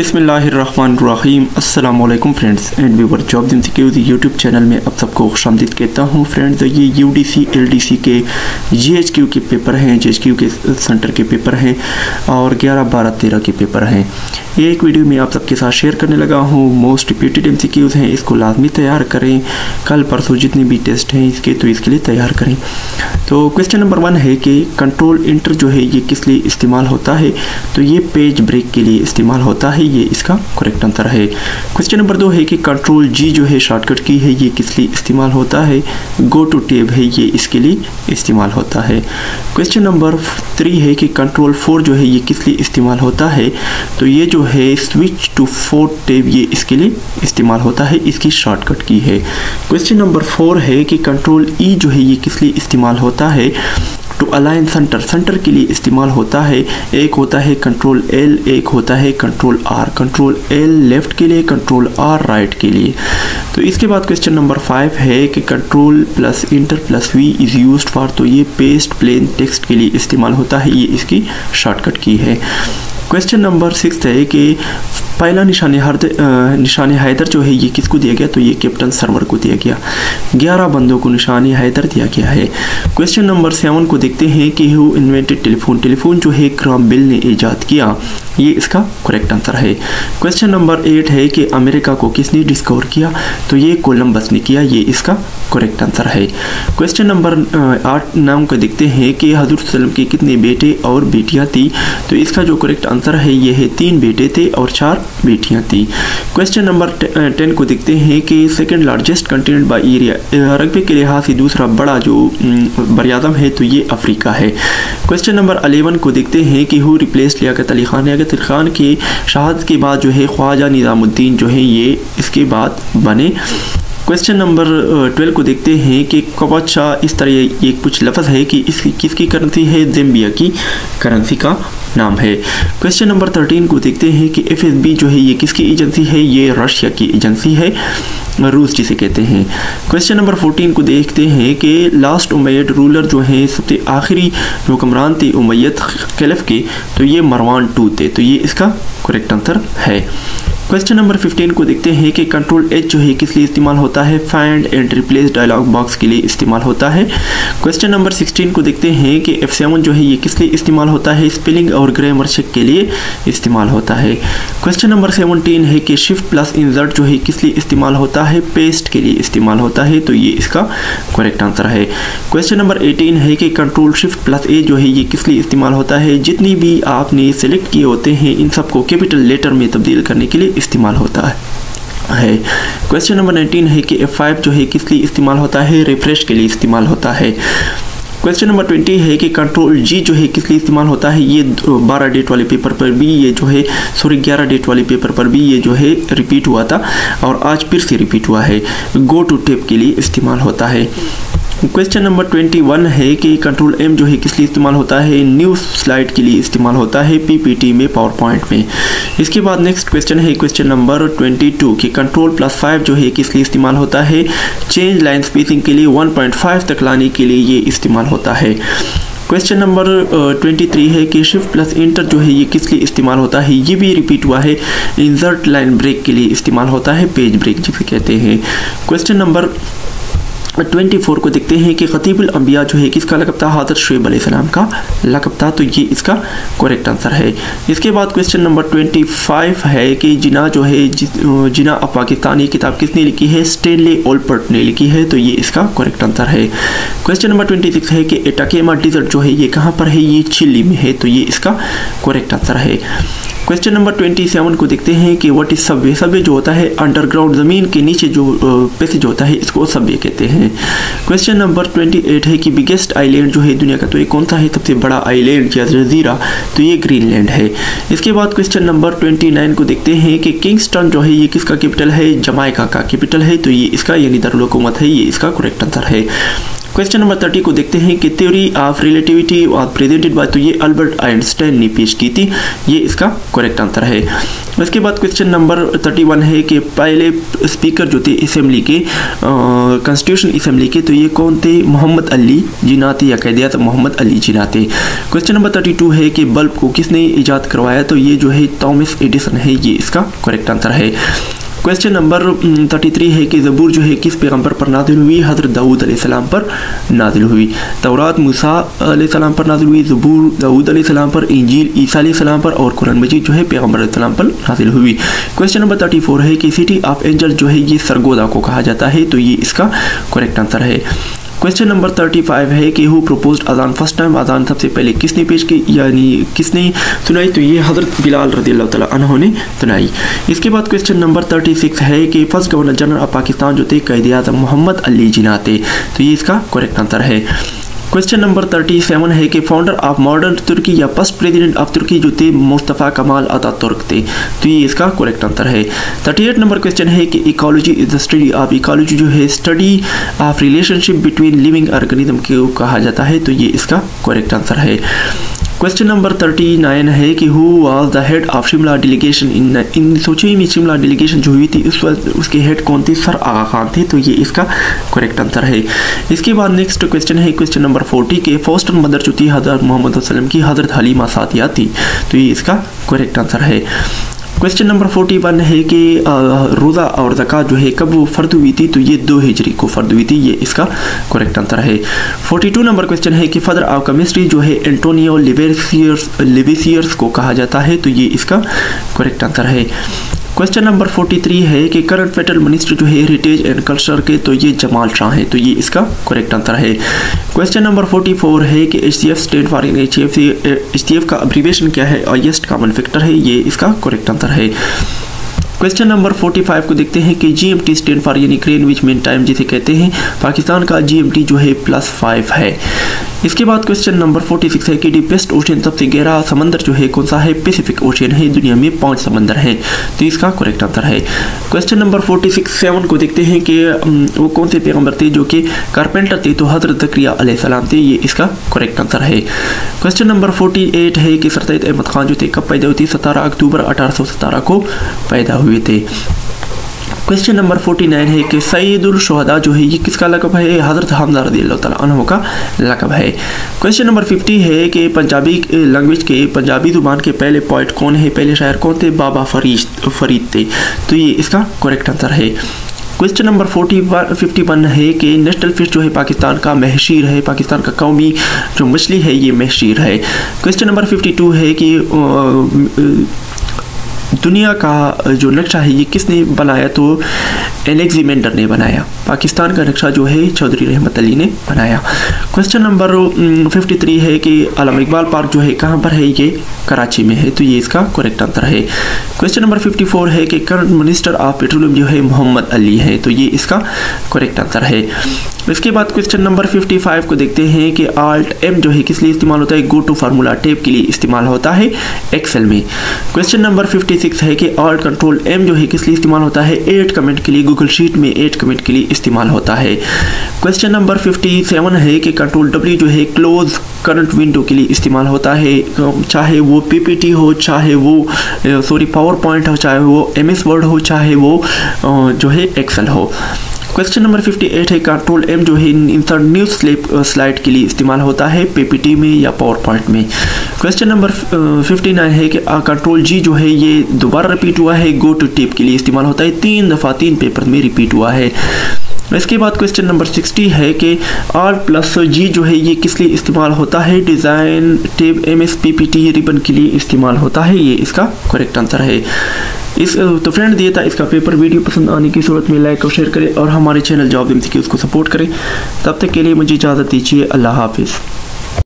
बिस्मिल्लाहिर्रहमानिर्रहीम। अस्सलाम वालेकुम friends and viewer, job institute YouTube channel में आप सबको खुशामदीद कहता हूँ। फ्रेंड्स, ये यूडीसी एलडीसी के जीएचक्यू के पेपर हैं, जीएचक्यू के सेंटर के पेपर हैं और 11, 12, 13 के पेपर हैं। ये एक वीडियो में आप सबके साथ शेयर करने लगा हूँ। मोस्ट रिपीटेड एमसीक्यूज़ हैं, इसको लाजमी तैयार करें। कल परसों जितने भी टेस्ट हैं इसके, तो इसके लिए तैयार करें। तो क्वेश्चन नंबर 1 है कि कंट्रोल इंटर जो है ये किस लिए इस्तेमाल होता है? तो ये पेज ब्रेक के लिए इस्तेमाल होता है, ये इसका करेक्ट आंसर है। क्वेश्चन नंबर 2 है कि कंट्रोल जी जो है शॉर्टकट की है, ये किस लिए इस्तेमाल होता है? गो टू टैब है, ये इसके लिए इस्तेमाल होता है। क्वेश्चन नंबर 3 है कि कंट्रोल 4 जो है ये किस लिए इस्तेमाल होता है? तो ये जो है स्विच टू 4 टैब, ये इसके लिए इस्तेमाल होता है, इसकी शॉर्टकट की है। क्वेश्चन नंबर 4 है कि कंट्रोल ई जो है ये किस लिए इस्तेमाल होता है? टू अलाइन सेंटर, सेंटर के लिए इस्तेमाल होता है। एक होता है कंट्रोल एल, एक होता है control R. Control L left के लिए, कंट्रोल आर राइट के लिए। तो इसके बाद क्वेश्चन नंबर 5 है कि control plus enter plus V is used for, तो ये पेस्ट प्लेन टेक्स्ट के लिए इस्तेमाल होता है, ये इसकी शॉर्टकट की है। क्वेश्चन नंबर 6 है कि पहला निशान हैदर जो है ये किसको दिया गया? तो ये कैप्टन सर्वर को दिया गया। 11 बंदों को निशान हैदर दिया गया है। क्वेश्चन नंबर 7 को देखते हैं कि हु इन्वेंटेड टेलीफोन, टेलीफोन जो है ग्राहम बेल ने ईजाद किया, ये इसका करेक्ट आंसर है। क्वेश्चन नंबर 8 है कि अमेरिका को किसने डिस्कवर किया? तो ये कोलंबस ने किया, ये इसका करेक्ट आंसर है। क्वेश्चन नंबर 8, 9 को देखते हैं कि हज़रत सल्लम के कितने बेटे और बेटियां थी? तो इसका जो करेक्ट आंसर है ये है 3 बेटे थे और 4 बेटियां थी। क्वेश्चन नंबर 10 को देखते हैं कि second largest continent by area, रकबे के लिहाज से दूसरा बड़ा जो बरआज़म है, तो ये अफ्रीका है। क्वेश्चन नंबर 11 को देखते हैं कि हु रिप्लेस्ड लियाकत अली खान, लियाकत अली खान की शहादत के बाद जो है ख्वाजा निज़ामुद्दीन जो है ये इसके बाद बने। क्वेश्चन नंबर 12 को देखते हैं कि कबाचा, इस तरह ये कुछ लफ्ज़ है कि इसकी किसकी करेंसी है? ज़ाम्बिया की करेंसी का नाम है। क्वेश्चन नंबर 13 को देखते हैं कि एफएसबी जो है ये किसकी एजेंसी है? ये रशिया की एजेंसी है, रूस जिसे कहते हैं। क्वेश्चन नंबर 14 को देखते हैं कि लास्ट उमैयद रूलर जो है सबसे आखिरी हुक्मरान थे उमैयद खिलफ के, तो ये मरवान II थे, तो ये इसका करेक्ट आंसर है। क्वेश्चन नंबर 15 को देखते हैं कि कंट्रोल एच जो है किस लिए इस्तेमाल होता है? Find and replace dialog box के लिए इस्तेमाल होता है। क्वेश्चन नंबर 16 को देखते हैं कि F7 जो है ये किस लिए इस्तेमाल होता है? स्पेलिंग और ग्रामर चेक के लिए इस्तेमाल होता है। क्वेश्चन नंबर 17 है कि शिफ्ट प्लस इंसर्ट जो है किस लिए इस्तेमाल होता है? पेस्ट के लिए इस्तेमाल होता है, तो ये इसका करेक्ट आंसर है। क्वेश्चन नंबर 18 है कि कंट्रोल शिफ्ट प्लस ए जो है ये किस लिए इस्तेमाल होता है? जितनी भी आपने सेलेक्ट किए होते हैं इन सबको कैपिटल लेटर में तब्दील करने के लिए इस्तेमाल होता है। क्वेश्चन नंबर 19 है कि F5 जो है किस लिए इस्तेमाल होता है? रिफ्रेश के लिए इस्तेमाल होता है। क्वेश्चन नंबर 20 है कि कंट्रोल जी जो है किस लिए इस्तेमाल होता है? ये 12 डेट वाले पेपर पर भी ये जो है 11 डेट वाले पेपर पर भी ये जो है रिपीट हुआ था और आज फिर से रिपीट हुआ है। गो टू टैब के लिए इस्तेमाल होता है। क्वेश्चन नंबर 21 है कि कंट्रोल एम जो है किस लिए इस्तेमाल होता है? न्यू स्लाइड के लिए इस्तेमाल होता है, पीपीटी में, पावर पॉइंट में। इसके बाद नेक्स्ट क्वेश्चन है क्वेश्चन नंबर 22 कि कंट्रोल प्लस 5 जो है किस लिए इस्तेमाल होता है? चेंज लाइन स्पेसिंग के लिए 1.5 तक लाने के लिए ये इस्तेमाल होता है। क्वेश्चन नंबर 23 है कि शिफ्ट प्लस इंटर जो है ये किस लिए इस्तेमाल होता है? ये भी रिपीट हुआ है, इंसर्ट लाइन ब्रेक के लिए इस्तेमाल होता है, पेज ब्रेक जिसे कहते हैं। क्वेश्चन नंबर 24 को देखते हैं कि खतीबुल अंबिया जो है किसका लक़ब था? हज़रत शुएब अलैहिस्सलाम का लक़ब था, तो ये इसका करेक्ट आंसर है। इसके बाद क्वेश्चन नंबर 25 है कि जिना जो है जिना अ पाकिस्तानी किताब किसने लिखी है? स्टेनले ओल्पर्ट ने लिखी है, तो ये इसका करेक्ट आंसर है। क्वेश्चन नंबर 26 है कि एटाकेमा डिजर्ट जो है ये कहाँ पर है? ये चिली में है, तो ये इसका करेक्ट आंसर है। क्वेश्चन नंबर 27 को देखते हैं कि व्हाट इज सबवे, सबवे जो होता है अंडरग्राउंड ज़मीन के नीचे जो पैसेज होता है इसको सबवे कहते हैं। क्वेश्चन नंबर 28 है कि बिगेस्ट आइलैंड जो है दुनिया का, तो ये कौन सा है सबसे बड़ा आइलैंड या जजीरा? तो ये ग्रीनलैंड है। इसके बाद क्वेश्चन नंबर 29 को देखते हैं कि किंगस्टन जो है ये किसका कैपिटल है? जमाइका का कैपिटल है, तो ये इसका यानी दारुल हुकूमत है, ये इसका करेक्ट आंसर है। क्वेश्चन नंबर 30 को देखते हैं कि theory of relativity was presented by, तो ये अल्बर्ट आइंस्टाइन ने पेश की थी, ये इसका करेक्ट आंसर है। इसके बाद क्वेश्चन नंबर 31 है कि पहले स्पीकर जो थे असेंबली के, कॉन्स्टिट्यूशन असेंबली के, तो ये कौन थे? मोहम्मद अली जिन्ना थे, या कह दिया तो मोहम्मद अली जिन्ना थे। क्वेश्चन नंबर 32 है कि बल्ब को किसने इजाद करवाया, तो ये जो है थॉमस एडिसन है, ये इसका करेक्ट आंसर है। क्वेश्चन नंबर 33 है कि ज़बूर जो है किस पैगंबर पर नाजिल हुई? हज़रत दाऊद अलैहिस्सलाम पर नाजिल हुई। तौरात मूसा अलैहिस्सलाम पर नाजिल हुई, ज़बूर दाऊद अलैहिस्सलाम पर, इंजील ईसा अलैहिस्सलाम पर, और कुरान मजीद जो है पैगंबर अलैहिस्सलाम पर नाजिल हुई। क्वेश्चन नंबर 34 है कि सिटी ऑफ एंजल जो है ये सरगोदा को कहा जाता है, तो ये इसका करेक्ट आंसर है। क्वेश्चन नंबर 35 है कि हु प्रपोज्ड अजान फर्स्ट टाइम, अजान सबसे पहले किसने पेश की यानी किसने सुनाई, तो ये हज़रत बिलाल रज़ियल्लाहु तआला अन्हु ने सुनाई। इसके बाद क्वेश्चन नंबर 36 है कि first governor general of Pakistan जो थे क़ायद-ए-आज़म मोहम्मद अली जिन्ना थे, तो ये इसका करेक्ट आंसर है। क्वेश्चन नंबर 37 है कि फाउंडर ऑफ मॉडर्न तुर्की या फर्स्ट प्रेसिडेंट ऑफ तुर्की जो थे मुस्तफ़ा कमाल अतातुर्क थे, तो ये इसका करेक्ट आंसर है। 38 नंबर क्वेश्चन है कि ecology is the study of, ecology जो है study of relationship between living organism को कहा जाता है, तो ये इसका करेक्ट आंसर है। क्वेश्चन नंबर 39 है कि who was the head of Shimla delegation in सोचिए में शिमला डेलीगेशन जो हुई थी उस वक्त उसके हेड कौन थे? सर आगा खान थे, तो ये इसका करेक्ट आंसर है। इसके बाद नेक्स्ट क्वेश्चन है क्वेश्चन नंबर 40 के फोस्टर मदर जो थी हज़रत मोहम्मद वसल्लम की हज़रत हलीमा सादिया थी, तो ये इसका करेक्ट आंसर है। क्वेश्चन नंबर 41 है कि रोज़ा और ज़कात जो है कब वो फ़र्द हुई थी, तो ये 2 हिजरी को फ़र्द हुई थी, ये इसका करेक्ट आंसर है। 42 नंबर क्वेश्चन है कि फादर ऑफ केमिस्ट्री जो है एंटोनियो लिवेसियर्स को कहा जाता है, तो ये इसका करेक्ट आंसर है। क्वेश्चन नंबर 43 है कि करंट फेडरल मिनिस्टर जो है हेरिटेज एंड कल्चर के, तो ये जमाल शाह है, तो ये इसका करेक्ट आंसर है। क्वेश्चन नंबर 44 है कि HCF स्टैंड फॉर HCF का अब्रीविएशन क्या है? हाईएस्ट कॉमन फैक्टर है, ये इसका करेक्ट आंसर है। क्वेश्चन नंबर 45 को देखते हैं कि GMT स्टैंड फॉर यानी ग्रीनविच मीन टाइम जिसे कहते हैं, पाकिस्तान का GMT जो है +5 है। इसके बाद क्वेश्चन नंबर 46 है कि डीपेस्ट ओशियन सबसे गहरा समंदर जो है कौन सा है? पैसिफिक ओशियन है, दुनिया में 5 समंदर हैं, तो इसका करेक्ट आंसर है। क्वेश्चन नंबर 47 को देखते हैं कि वो कौन से पैगंबर थे जो कि कारपेंटर थे, तो हज़रत ज़करिया अलैहिस्सलाम थे, ये इसका करेक्ट आंसर है। क्वेश्चन नंबर 48 है कि सर सैयद अहमद खान जो थे कब पैदा हुए थे? 17 अक्टूबर 1817 को पैदा हुए थे। क्वेश्चन नंबर 49 है कि सैयदुल शुहदा जो है ये किसका लक़ब है? हज़रत हमज़ा रज़ियल्लाहु तआला अन्हु का लक़ब है। क्वेश्चन नंबर 50 है कि पंजाबी लैंग्वेज के पंजाबी ज़ुबान के पहले पोइट कौन है, पहले शायर कौन थे? बाबा फरीद थे, तो ये इसका करेक्ट आंसर है। क्वेश्चन नंबर 51 है कि नेशनल फिश जो है पाकिस्तान का महशीर है, पाकिस्तान का कौमी जो मछली है ये महशीर है। क्वेश्चन नंबर 52 है कि दुनिया का जो नक्शा है ये किसने बनाया, तो एलेक्जेंडर ने बनाया। पाकिस्तान का नक्शा जो है चौधरी रहमत अली ने बनाया। क्वेश्चन नंबर 53 है कि अल्लामा इकबाल पार्क जो है कहाँ पर है? ये कराची में है, तो ये इसका करेक्ट आंसर है। क्वेश्चन नंबर 54 है कि करंट मिनिस्टर ऑफ पेट्रोलियम जो है मोहम्मद अली है, तो ये इसका करेक्ट आंसर है। इसके बाद क्वेश्चन नंबर 55 को देखते हैं कि Alt M जो है किस लिए इस्तेमाल होता है? गो टू फार्मूला टैब के लिए इस्तेमाल होता है एक्सेल में। क्वेश्चन नंबर 56 है कि Alt Control M जो है किस लिए इस्तेमाल होता है? एड कमेंट के लिए, गूगल शीट में एड कमेंट के लिए इस्तेमाल होता है। क्वेश्चन नंबर 57 है कि कंट्रोल W जो है क्लोज करंट विंडो के लिए इस्तेमाल होता है, चाहे वो PPT हो, चाहे वो पावर पॉइंट हो, चाहे वो MS वर्ड हो, चाहे वो जो है एक्सेल हो। क्वेश्चन नंबर 58 है कंट्रोल M जो है इंसर्ट न्यू स्लाइड के लिए इस्तेमाल होता है PPT में या पावर पॉइंट में। क्वेश्चन नंबर 59 है कि कंट्रोल G जो है ये दोबारा रिपीट हुआ है, गो टू टेप के लिए इस्तेमाल होता है, 3 दफ़ा 3 पेपर में रिपीट हुआ है। इसके बाद क्वेश्चन नंबर 60 है कि R+G जो है ये किस लिए इस्तेमाल होता है? डिज़ाइन टेब MS PPT रिबन के लिए इस्तेमाल होता है, ये इसका करेक्ट आंसर है। तो फ्रेंड दिया था इसका पेपर, वीडियो पसंद आने की सूरत में लाइक और शेयर करें और हमारे चैनल जॉब MCQ उसको सपोर्ट करें। तब तक के लिए मुझे इजाज़त दीजिए, अल्लाह हाफिज़।